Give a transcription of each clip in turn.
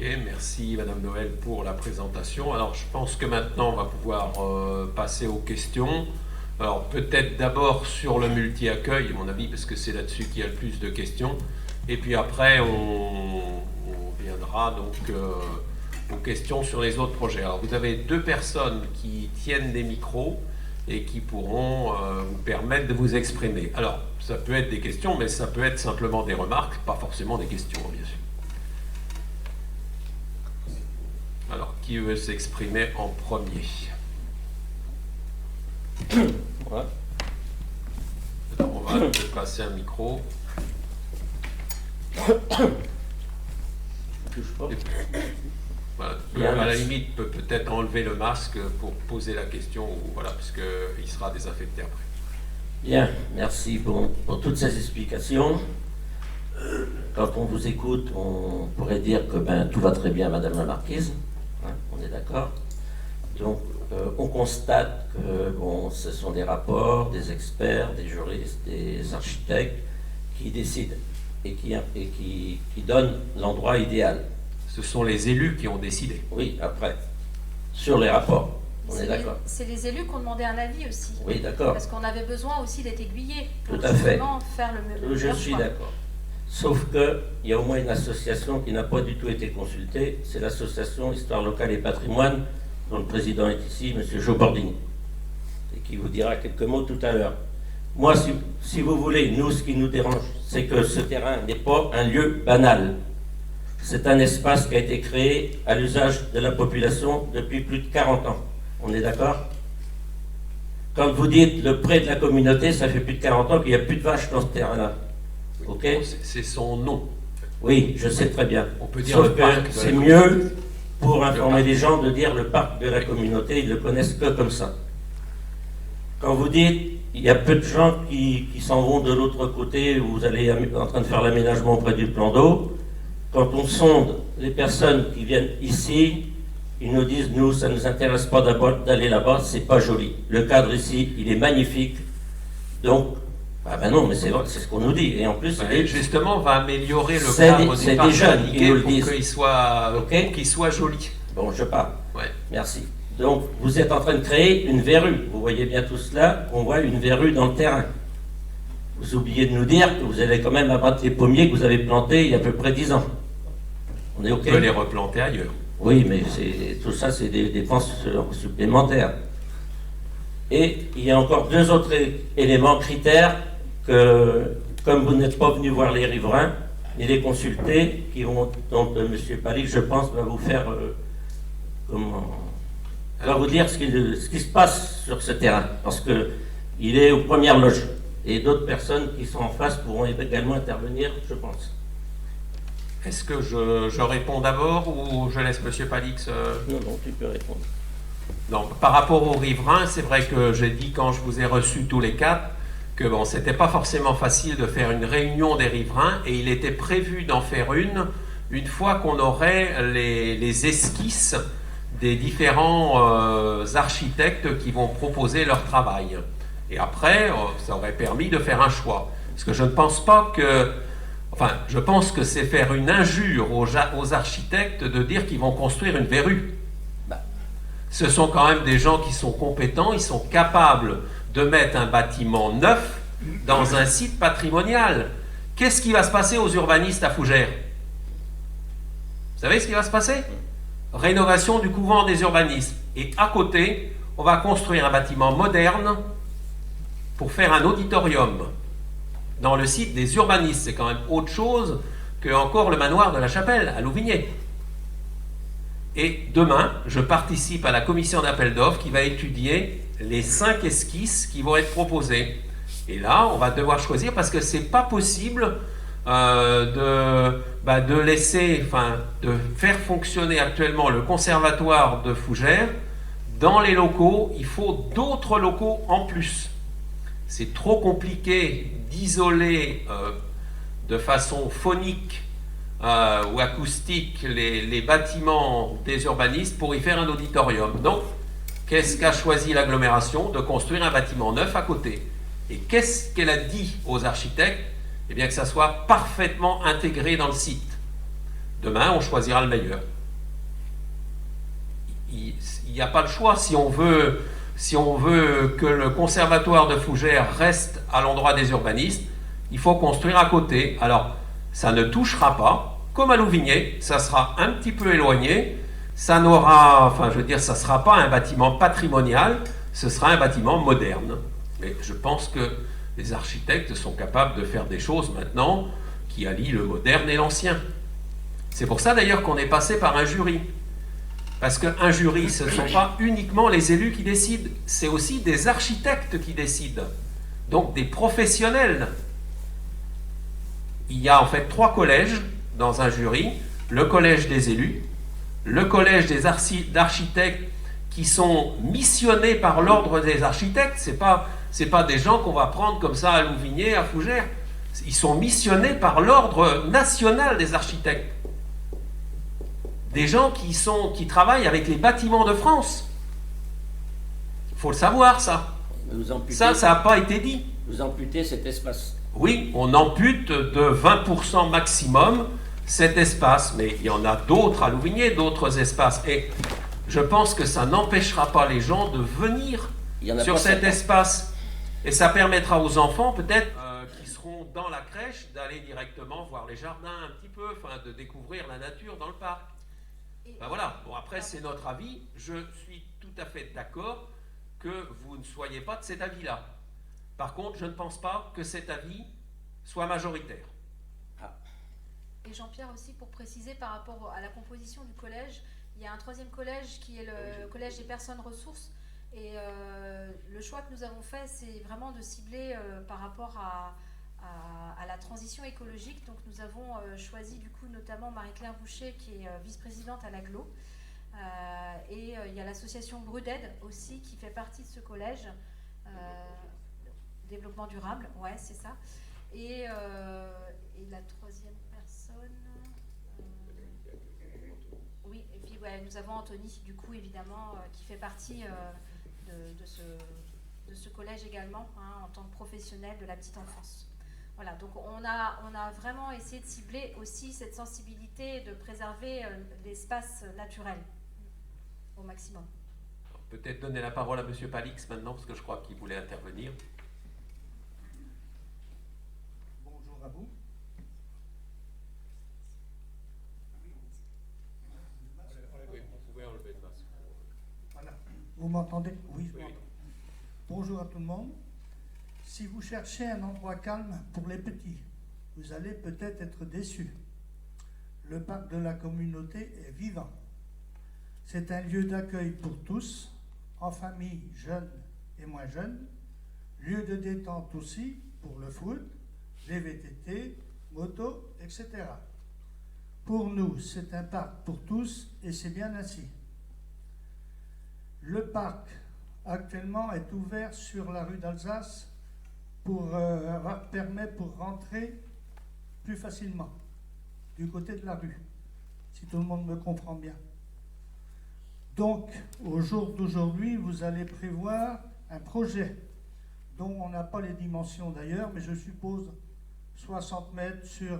Ok, merci Madame Noël pour la présentation. Alors je pense que maintenant on va pouvoir passer aux questions. Alors peut-être d'abord sur le multi-accueil, à mon avis, parce que c'est là-dessus qu'il y a le plus de questions. Et puis après on viendra donc aux questions sur les autres projets. Alors vous avez deux personnes qui tiennent des micros et qui pourront vous permettre de vous exprimer. Alors ça peut être des questions, mais ça peut être simplement des remarques, pas forcément des questions, bien sûr. Alors, qui veut s'exprimer en premier? Ouais. Alors, on va te passer un micro. Voilà. À la limite, peut-être enlever le masque pour poser la question, ou voilà, puisqu'il sera désinfecté après. Bien, merci pour toutes ces explications. Quand on vous écoute, on pourrait dire que tout va très bien, Madame la Marquise. Hein, on est d'accord. Donc, on constate que ce sont des rapports, des experts, des juristes, des architectes qui décident et qui donnent l'endroit idéal. Ce sont les élus qui ont décidé. Oui, après, sur les rapports. On est d'accord. C'est les élus qui ont demandé un avis aussi. Oui, d'accord. Parce qu'on avait besoin aussi d'être aiguillés pour tout à fait faire le meilleur. Je suis d'accord. Sauf qu'il y a au moins une association qui n'a pas du tout été consultée, c'est l'association Histoire locale et patrimoine, dont le président est ici, M. Jo Bordini, et qui vous dira quelques mots tout à l'heure. Moi, si vous voulez, nous, ce qui nous dérange, c'est que ce terrain n'est pas un lieu banal. C'est un espace qui a été créé à l'usage de la population depuis plus de 40 ans. On est d'accord? Quand vous dites le prêt de la communauté, ça fait plus de 40 ans qu'il n'y a plus de vaches dans ce terrain-là. Ok? C'est son nom. Oui, je sais très bien. On peut dire sauf le parc que c'est mieux pour informer les gens de dire le parc de la communauté, ils ne le connaissent que comme ça. Quand vous dites, il y a peu de gens qui s'en vont de l'autre côté, où vous allez en train de faire l'aménagement près du plan d'eau, quand on sonde les personnes qui viennent ici, ils nous disent, nous, ça ne nous intéresse pas d'abord d'aller là-bas, c'est pas joli. Le cadre ici, il est magnifique. Donc, non, mais c'est ce qu'on nous dit. Et en plus, justement, on va améliorer le cadre du parc syndiqué pour qu'il soit joli. Bon, je pars. Ouais. Merci. Donc, vous êtes en train de créer une verrue. Vous voyez bien tout cela. On voit une verrue dans le terrain. Vous oubliez de nous dire que vous allez quand même abattre les pommiers que vous avez plantés il y a à peu près 10 ans. On est OK? On peut les replanter ailleurs. Oui, mais tout ça, c'est des dépenses supplémentaires. Et il y a encore deux autres éléments, critères, que, comme vous n'êtes pas venu voir les riverains et les consulter, dont M. Palik, je pense, va vous faire va vous dire ce qui se passe sur ce terrain, parce qu'il est aux premières loges. Et d'autres personnes qui sont en face pourront également intervenir, je pense. Est-ce que je réponds d'abord ou je laisse M. Palix Non, tu peux répondre. Donc, par rapport aux riverains, c'est vrai que j'ai dit quand je vous ai reçus tous les quatre que c'était pas forcément facile de faire une réunion des riverains et il était prévu d'en faire une fois qu'on aurait les esquisses des différents architectes qui vont proposer leur travail. Et après, ça aurait permis de faire un choix. Parce que je ne pense pas que... Enfin, je pense que c'est faire une injure aux architectes de dire qu'ils vont construire une verrue. Ce sont quand même des gens qui sont compétents, ils sont capables de mettre un bâtiment neuf dans un site patrimonial. Qu'est-ce qui va se passer aux urbanistes à Fougères? Vous savez ce qui va se passer? Rénovation du couvent des urbanistes. Et à côté, on va construire un bâtiment moderne pour faire un auditorium dans le site des urbanistes. C'est quand même autre chose que encore le manoir de la Chapelle à Louvigné. Et demain, je participe à la commission d'appel d'offres qui va étudier les 5 esquisses qui vont être proposées. Et là, on va devoir choisir parce que c'est pas possible de laisser, de faire fonctionner actuellement le conservatoire de Fougères. Dans les locaux, il faut d'autres locaux en plus. C'est trop compliqué d'isoler de façon phonique ou acoustique les bâtiments des urbanistes pour y faire un auditorium. Donc, qu'est-ce qu'a choisi l'agglomération? De construire un bâtiment neuf à côté. Et qu'est-ce qu'elle a dit aux architectes? Eh bien que ça soit parfaitement intégré dans le site. Demain, on choisira le meilleur. Il n'y a pas le choix. Si on veut que le conservatoire de Fougères reste à l'endroit des urbanistes, il faut construire à côté. Alors, ça ne touchera pas, comme à Louvigné, ça sera un petit peu éloigné, ça n'aura, enfin je veux dire, ça ne sera pas un bâtiment patrimonial, ce sera un bâtiment moderne. Mais je pense que les architectes sont capables de faire des choses maintenant qui allient le moderne et l'ancien. C'est pour ça d'ailleurs qu'on est passé par un jury. Parce qu'un jury, ce ne sont pas uniquement les élus qui décident, c'est aussi des architectes qui décident. Donc des professionnels. Il y a en fait 3 collèges dans un jury. Le collège des élus, le collège des architectes qui sont missionnés par l'ordre des architectes. C'est pas des gens qu'on va prendre comme ça à Louvigné, à Fougères. Ils sont missionnés par l'ordre national des architectes. Des gens qui travaillent avec les bâtiments de France. Il faut le savoir, ça. Ça n'a pas été dit. Vous amputez cet espace. Oui, on ampute de 20% maximum cet espace, mais il y en a d'autres à Louvigné, d'autres espaces. Et je pense que ça n'empêchera pas les gens de venir sur cet espace. Et ça permettra aux enfants, peut-être, qui seront dans la crèche, d'aller directement voir les jardins un petit peu, enfin, de découvrir la nature dans le parc. Ben voilà, bon après c'est notre avis, je suis tout à fait d'accord que vous ne soyez pas de cet avis-là. Par contre, je ne pense pas que cet avis soit majoritaire. Et Jean-Pierre aussi, pour préciser par rapport à la composition du collège, il y a un 3e collège qui est le collège des personnes ressources. Et le choix que nous avons fait, c'est vraiment de cibler par rapport à la transition écologique. Donc nous avons choisi du coup notamment Marie-Claire Boucher qui est vice-présidente à l'AGLO. Et il y a l'association Bruded aussi qui fait partie de ce collège. Développement durable, ouais c'est ça. Et la 3e personne... oui, et puis ouais, nous avons Anthony du coup évidemment qui fait partie de ce collège également en tant que professionnel de la petite enfance. Voilà, donc on a vraiment essayé de cibler aussi cette sensibilité de préserver l'espace naturel au maximum. Peut-être donner la parole à M. Palix maintenant, parce que je crois qu'il voulait intervenir. Bonjour à vous. Oui, vous pouvez enlever le masque. Voilà. Vous m'entendez? Oui, je Oui. m'entends. Bonjour à tout le monde. Si vous cherchez un endroit calme pour les petits, vous allez peut-être être déçus. Le parc de la communauté est vivant. C'est un lieu d'accueil pour tous, en famille, jeunes et moins jeunes. Lieu de détente aussi pour le foot, les VTT, motos, etc. Pour nous, c'est un parc pour tous et c'est bien ainsi. Le parc actuellement est ouvert sur la rue d'Alsace permet pour rentrer plus facilement du côté de la rue, si tout le monde me comprend bien. Donc, au jour d'aujourd'hui, vous allez prévoir un projet dont on n'a pas les dimensions d'ailleurs, mais je suppose 60 mètres sur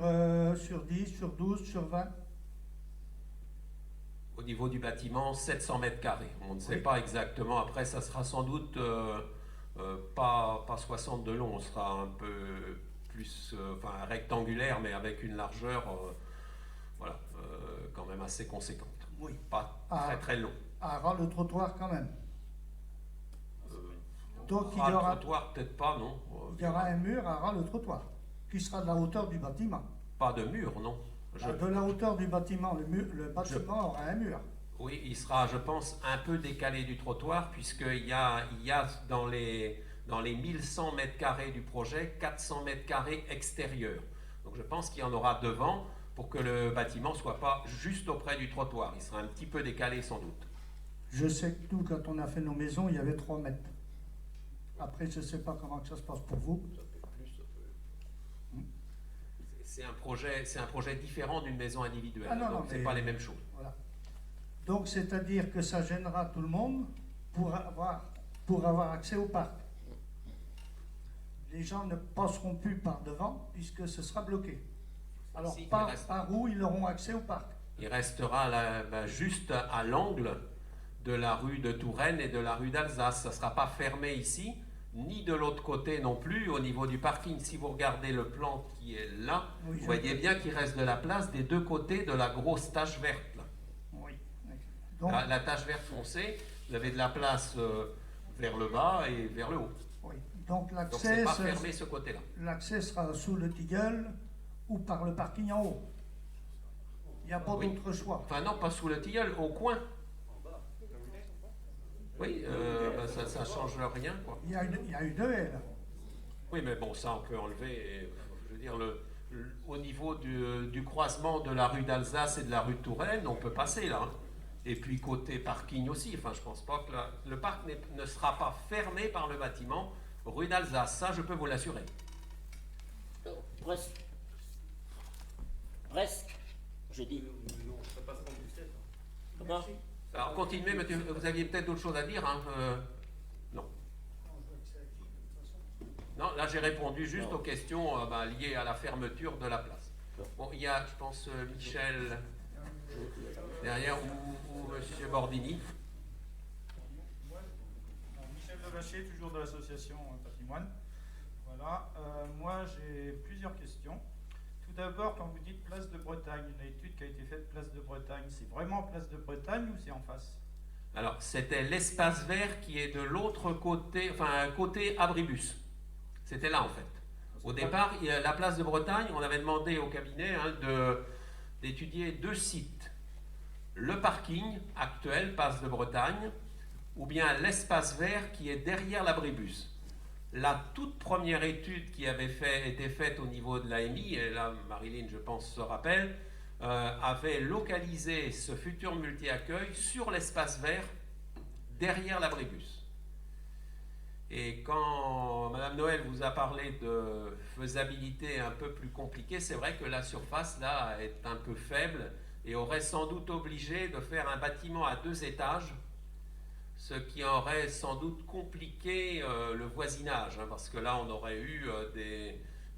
10, sur 12, sur 20. Au niveau du bâtiment, 700 mètres carrés. On ne sait pas exactement. Après, ça sera sans doute pas 60 de long. On sera un peu plus rectangulaire, mais avec une largeur quand même assez conséquente. Oui. Pas très très long. À ras le trottoir quand même. Donc il y aura... Le trottoir, peut-être pas, non. Il y aura un mur à ras le trottoir, qui sera de la hauteur du bâtiment. Pas de mur, non. De la hauteur du bâtiment, le bâtiment aura un mur. Oui, il sera, je pense, un peu décalé du trottoir, puisqu'il y a dans les 1100 mètres carrés du projet, 400 mètres carrés extérieurs. Donc je pense qu'il y en aura devant pour que le bâtiment ne soit pas juste auprès du trottoir. Il sera un petit peu décalé sans doute. Je sais que nous, quand on a fait nos maisons, il y avait 3 mètres. Après, je ne sais pas comment ça se passe pour vous. Ça peut plus, ça peut... C'est un projet différent d'une maison individuelle. Ah non, donc ce n'est pas les mêmes choses. Voilà. Donc, c'est-à-dire que ça gênera tout le monde pour avoir accès au parc. Les gens ne passeront plus par devant puisque ce sera bloqué. Alors, Si, par où ils auront accès au parc? il restera là, juste à l'angle de la rue de Touraine et de la rue d'Alsace. Ça ne sera pas fermé ici, ni de l'autre côté non plus, au niveau du parking. Si vous regardez le plan qui est là, Oui, vous voyez bien qu'il reste de la place des deux côtés de la grosse tache verte. Là. Oui. Donc, La tache verte foncée, vous avez de la place vers le bas et vers le haut. oui. Donc Donc l'accès c'est pas fermé ce côté-là. sera sous le tilleul ou par le parking en haut. Il n'y a pas Oui. d'autre choix. Enfin non, pas sous le tilleul, au coin. Oui, ça change rien, quoi. Il y a une haie là. Oui, mais bon, ça on peut enlever. Je veux dire, au niveau du croisement de la rue d'Alsace et de la rue de Touraine, on peut passer là. Hein. Et puis côté parking aussi. Enfin, je pense pas que le parc ne sera pas fermé par le bâtiment rue d'Alsace. Ça, je peux vous l'assurer. Presque. Presque, je dis. Comment? Alors continuez, mais vous aviez peut-être d'autres choses à dire. Hein, non. Non, là j'ai répondu juste aux questions liées à la fermeture de la place. Bon, il y a, je pense, Michel derrière ou Monsieur Bordini. Michel Levacher, toujours de l'association Patrimoine. Voilà, moi j'ai plusieurs questions. Tout d'abord, quand vous dites place de Bretagne, une étude qui a été faite place de Bretagne, c'est vraiment place de Bretagne ou c'est en face? Alors, c'était l'espace vert qui est de l'autre côté, enfin, côté Abribus. C'était là, en fait. Au départ, la place de Bretagne, on avait demandé au cabinet d'étudier deux sites. Le parking actuel, place de Bretagne, ou bien l'espace vert qui est derrière l'Abribus. La toute première étude qui avait été faite au niveau de l'AMI, et là Marilyn je pense se rappelle, avait localisé ce futur multi-accueil sur l'espace vert derrière l'Abribus. Et quand Madame Noël vous a parlé de faisabilité un peu plus compliquée, c'est vrai que la surface là est un peu faible et aurait sans doute obligé de faire un bâtiment à 2 étages, ce qui aurait sans doute compliqué le voisinage, hein, parce que là on aurait eu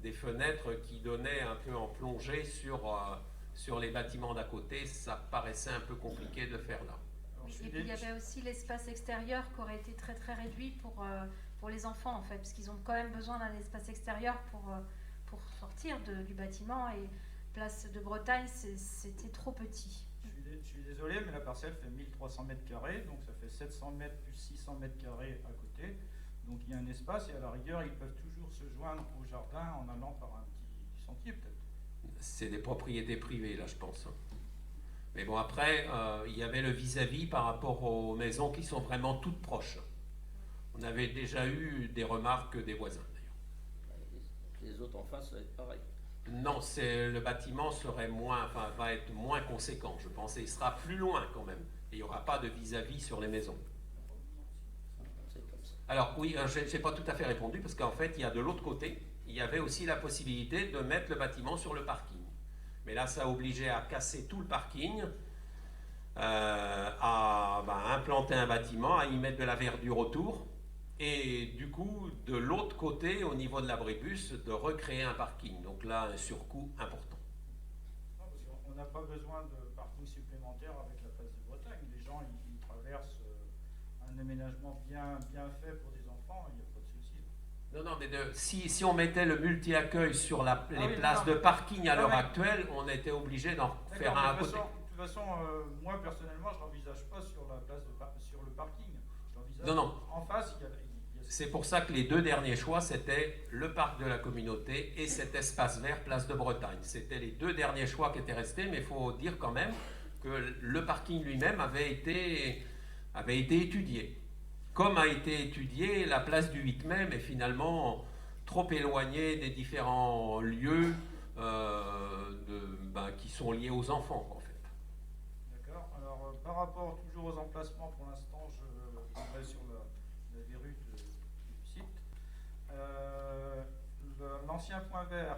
des fenêtres qui donnaient un peu en plongée sur les bâtiments d'à côté. Ça paraissait un peu compliqué de faire là. Oui, et puis il y avait aussi l'espace extérieur qui aurait été très très réduit pour les enfants en fait, parce qu'ils ont quand même besoin d'un espace extérieur pour sortir du bâtiment, et place de Bretagne c'était trop petit. Je suis désolé, mais la parcelle fait 1300 mètres carrés, donc ça fait 700 mètres plus 600 mètres carrés à côté. Donc il y a un espace et à la rigueur, ils peuvent toujours se joindre au jardin en allant par un petit sentier peut-être. C'est des propriétés privées là, je pense. Mais bon, après, il y avait le vis-à-vis par rapport aux maisons qui sont vraiment toutes proches. On avait déjà eu des remarques des voisins d'ailleurs. Les autres en face, ça va être pareil. Non, le bâtiment va être moins conséquent, je pense, et il sera plus loin quand même. Et il n'y aura pas de vis-à-vis sur les maisons. C'est comme ça. Alors oui, je n'ai pas tout à fait répondu, parce qu'en fait, il y a de l'autre côté, il y avait aussi la possibilité de mettre le bâtiment sur le parking. Mais là, ça obligeait à casser tout le parking, à implanter un bâtiment, à y mettre de la verdure autour, et du coup, de l'autre côté, au niveau de l'Abribus, de recréer un parking. Donc là, un surcoût important. Non, parce qu'on n'a pas besoin de parking supplémentaire avec la place de Bretagne. Les gens, ils traversent un aménagement bien fait pour des enfants, il n'y a pas de souci. Non, non, mais si on mettait le multi-accueil sur les oui, places non. de parking à Ah, l'heure ouais. actuelle, on était obligé d'en faire un à côté. De toute façon, moi personnellement, je n'envisage pas sur la place sur le parking. J'envisage Non. en face, il y a C'est pour ça que les deux derniers choix, c'était le parc de la communauté et cet espace vert place de Bretagne. C'était les deux derniers choix qui étaient restés, mais il faut dire quand même que le parking lui-même avait été étudié. Comme a été étudiée la place du 8 mai, mais finalement trop éloignée des différents lieux qui sont liés aux enfants, en fait. D'accord. Alors, par rapport toujours aux emplacements, pour l'instant, je vais sur la verrue du site. L'ancien point vert,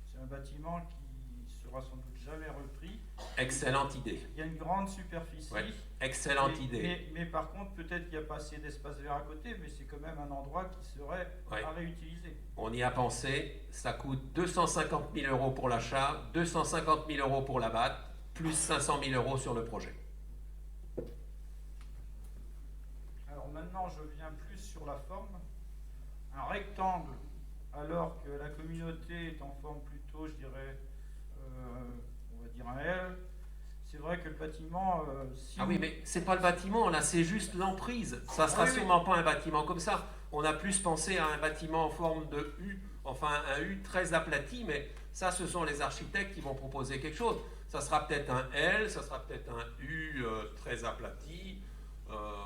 c'est un bâtiment qui se sera sans doute jamais repris. Excellente idée. Il y a une grande superficie. Ouais, excellente idée. Mais par contre, peut-être qu'il n'y a pas assez d'espace vert à côté, mais c'est quand même un endroit qui serait Ouais. à réutiliser. On y a pensé, ça coûte 250 000 € pour l'achat, 250 000 € pour la batte, plus 500 000 € sur le projet. Alors maintenant, je viens plus sur la forme. Un rectangle, alors que la communauté est en forme plutôt, je dirais, on va dire un L. C'est vrai que le bâtiment... si Ah oui, mais c'est pas le bâtiment, là, c'est juste l'emprise. Ça sera Oui, oui. sûrement pas un bâtiment comme ça. On a plus pensé à un bâtiment en forme de U, enfin un U très aplati, mais ça, ce sont les architectes qui vont proposer quelque chose. Ça sera peut-être un L, ça sera peut-être un U très aplati.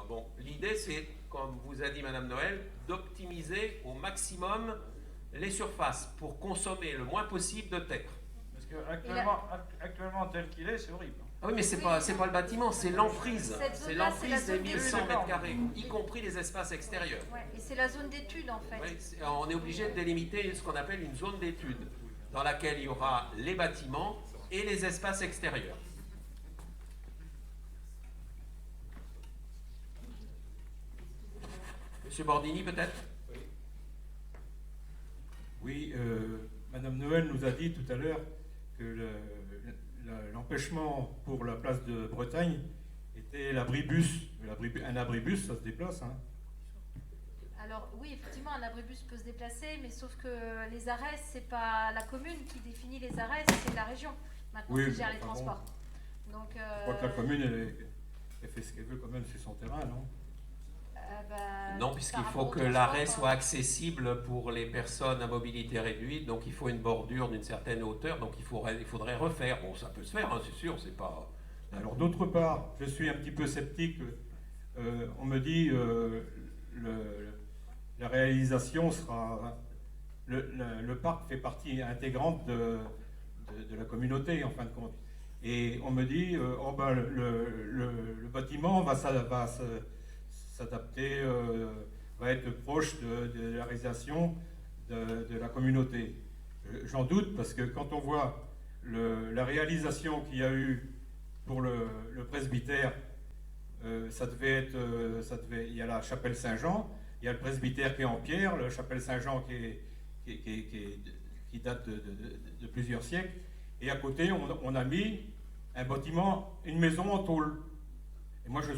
Bon, l'idée, c'est, comme vous a dit Madame Noël, d'optimiser au maximum les surfaces pour consommer le moins possible de terre. Parce que actuellement tel qu'il est, c'est horrible. Ah oui, mais c'est pas le bâtiment, c'est l'emprise. Cette C'est zone-là, c'est la l'emprise des zone des 1100 études. mètres carrés, y compris les espaces extérieurs. Ouais, et c'est la zone d'étude en fait. Oui, on est obligé de délimiter ce qu'on appelle une zone d'étude, dans laquelle il y aura les bâtiments et les espaces extérieurs. Monsieur Bordini, peut-être? Oui, Madame Noël nous a dit tout à l'heure que l'empêchement pour la place de Bretagne était l'abribus. Un abribus, ça se déplace. Hein. Alors oui, effectivement, un abribus peut se déplacer, mais sauf que les arrêts, c'est pas la commune qui définit les arrêts, c'est la région maintenant Oui, qui gère mais les enfin bon. transports. Donc, Je crois que la commune, elle fait ce qu'elle veut quand même sur son terrain, non? Non, puisqu'il par faut rapport au que l'arrêt transport, soit accessible pour les personnes à mobilité réduite, donc il faut une bordure d'une certaine hauteur, donc il faudrait refaire. Bon, ça peut se faire, hein, c'est sûr, c'est pas... Alors d'autre part, je suis un petit peu sceptique. On me dit la réalisation sera... Le parc fait partie intégrante de la communauté, en fin de compte. Et on me dit, oh ben, le bâtiment va s'adapter, va être proche de la réalisation de la communauté. J'en doute, parce que quand on voit la réalisation qu'il y a eu pour le presbytère, ça devait être, il y a la chapelle Saint-Jean, il y a le presbytère qui est en pierre, la chapelle Saint-Jean qui date de plusieurs siècles, et à côté on a mis un bâtiment, une maison en tôle. Et moi je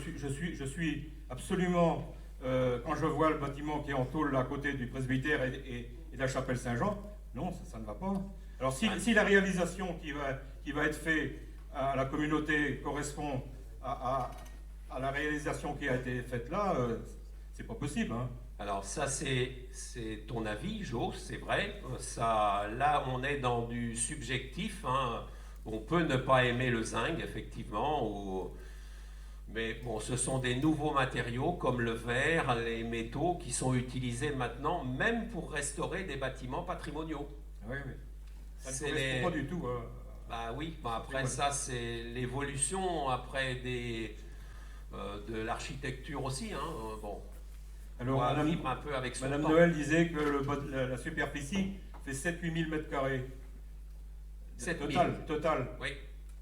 suis absolument, quand je vois le bâtiment qui est en tôle à côté du presbytère et de la chapelle Saint-Jean, non, ça ne va pas. Alors si la réalisation qui va être faite à la communauté correspond à la réalisation qui a été faite là, c'est pas possible. Hein. Alors ça, c'est ton avis, Jo, c'est vrai. Ça, là, on est dans du subjectif. Hein. On peut ne pas aimer le zinc, effectivement, mais bon, ce sont des nouveaux matériaux comme le verre, les métaux qui sont utilisés maintenant, même pour restaurer des bâtiments patrimoniaux. Oui, oui. Ça ne C'est correspond pas du tout. Bah oui, bah après ça, c'est l'évolution après de l'architecture aussi. Hein. Bon, Alors, on va vivre un peu avec son Madame temps. Noël disait que la superficie fait 7-8 000 mètres carrés. 7 000. Total. Oui.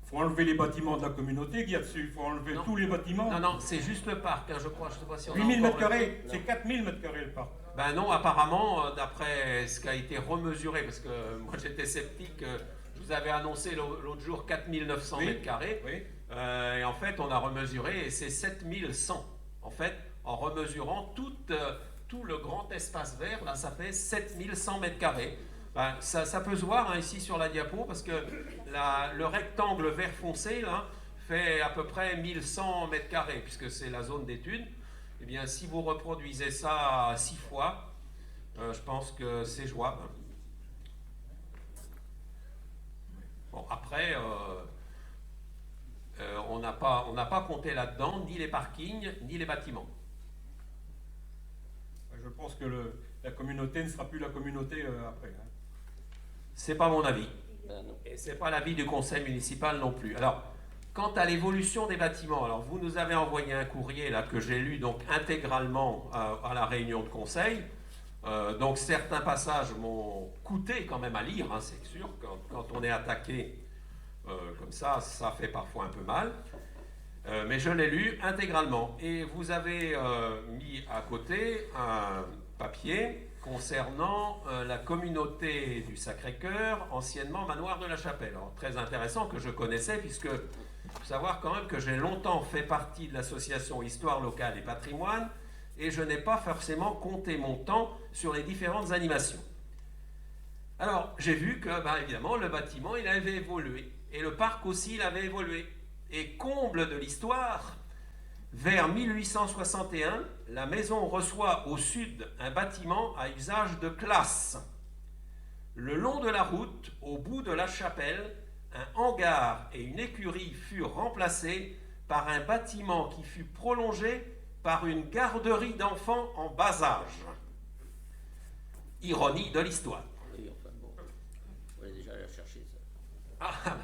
Il faut enlever les bâtiments de la communauté qu'il y a dessus. Il faut enlever Non. tous les bâtiments. Non, c'est juste le parc, hein, je crois. Je sais pas si on a 8 000 encore mètres le- carrés, Non. c'est 4 000 mètres carrés le parc. Ben non, apparemment, d'après ce qui a été remesuré, parce que moi j'étais sceptique, je vous avais annoncé l'autre jour 4 900 Oui. mètres carrés, Oui. et en fait on a remesuré et c'est 7 100. En fait, en remesurant tout le grand espace vert, là ça fait 7 100 mètres carrés. Ben, ça peut se voir hein, ici sur la diapo, parce que le rectangle vert foncé là, fait à peu près 1100 mètres carrés, puisque c'est la zone d'étude. Eh bien, si vous reproduisez ça 6 fois, je pense que c'est jouable. Bon, après, on n'a pas compté là-dedans ni les parkings, ni les bâtiments. Je pense que la communauté ne sera plus la communauté après. Hein. C'est pas mon avis. Ben non. Et c'est pas l'avis du conseil municipal non plus. Alors, quant à l'évolution des bâtiments, alors vous nous avez envoyé un courrier là que j'ai lu donc intégralement à la réunion de conseil. Donc certains passages m'ont coûté quand même à lire, hein, c'est sûr, quand on est attaqué Comme ça fait parfois un peu mal. Mais je l'ai lu intégralement. Et vous avez mis à côté un papier concernant la communauté du Sacré-Cœur, anciennement Manoir de la Chapelle. Alors, très intéressant, que je connaissais, puisque il faut savoir quand même que j'ai longtemps fait partie de l'association Histoire locale et patrimoine, et je n'ai pas forcément compté mon temps sur les différentes animations. Alors, j'ai vu que, évidemment, le bâtiment, il avait évolué, et le parc aussi, il avait évolué. Et comble de l'histoire, vers 1861, la maison reçoit au sud un bâtiment à usage de classe. Le long de la route, au bout de la chapelle, un hangar et une écurie furent remplacés par un bâtiment qui fut prolongé par une garderie d'enfants en bas âge. Ironie de l'histoire. Oui, enfin bon, on va déjà aller chercher ça. Ah,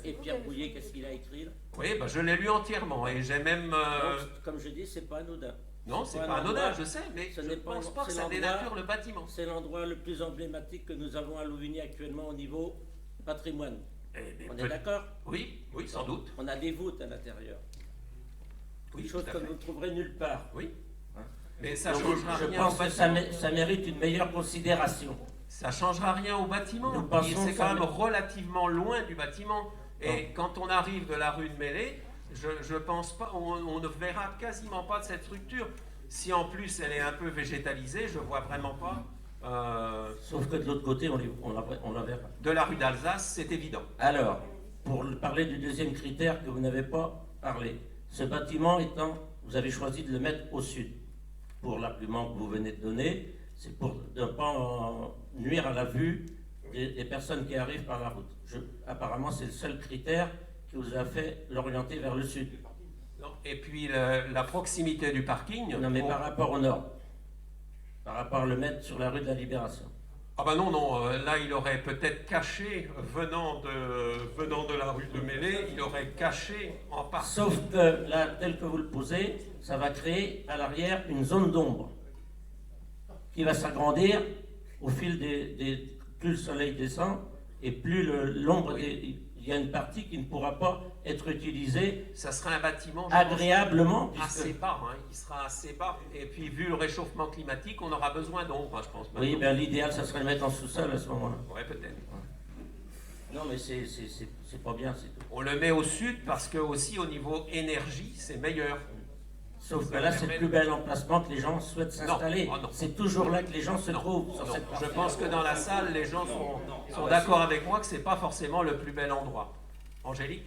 Et Pierre Bouillet, qu'est-ce qu'il a écrit là? oui, je l'ai lu entièrement et j'ai même... Donc, comme je dis, c'est pas anodin. Non, c'est pas anodin, je sais, mais ce je n'est ne pas- pense pas que c'est ça l'endroit- dénature le bâtiment. C'est l'endroit le plus emblématique que nous avons à Louvigny actuellement au niveau patrimoine. On est d'accord? Oui, oui, sans doute. On a des voûtes à l'intérieur. Oui, Chose tout à que fait. vous ne trouverez nulle part. Oui. Hein? Mais ça Donc, changera je rien au pense que ça, bâtiment. ça mérite une meilleure considération. Ça changera rien au bâtiment. Nous pensons C'est que quand ça même met- relativement loin du bâtiment. Et quand on arrive de la rue de Mêlée, je pense pas, on ne verra quasiment pas de cette structure. Si en plus elle est un peu végétalisée, je vois vraiment pas. Sauf que de l'autre côté, on la verra. De la rue d'Alsace, c'est évident. Alors, pour parler du deuxième critère que vous n'avez pas parlé, ce bâtiment étant, vous avez choisi de le mettre au sud. Pour l'argument que vous venez de donner, c'est pour ne pas nuire à la vue des personnes qui arrivent par la route. Apparemment, c'est le seul critère qui vous a fait l'orienter vers le sud. Non. Et puis la proximité du parking. Non, mais par rapport au nord. Par rapport à le mettre sur la rue de la Libération. Ah non, là il aurait peut-être caché, venant de la rue de Mêlée, il aurait caché en partie. Sauf que là, tel que vous le posez, ça va créer à l'arrière une zone d'ombre qui va s'agrandir au fil plus le soleil descend et plus l'ombre. Il y a une partie qui ne pourra pas être utilisée Ça sera un bâtiment je pense, agréablement. puisque- assez bas, hein, il sera assez bas. Et puis vu le réchauffement climatique, on aura besoin d'ombre, hein, je pense. Oui, maintenant. ben, l'idéal, ça serait de le mettre en sous-sol à ce moment-là. Ouais, peut-être. Non, mais c'est pas bien, c'est tout. On le met au sud parce que aussi au niveau énergie, c'est meilleur. Sauf que là, c'est le plus bel emplacement que les gens souhaitent s'installer. Oh non. C'est toujours là que les gens se Non, trouvent. Sur non. cette Je partie. pense que dans la salle, les gens sont d'accord avec moi que c'est pas forcément le plus bel endroit. Angélique ?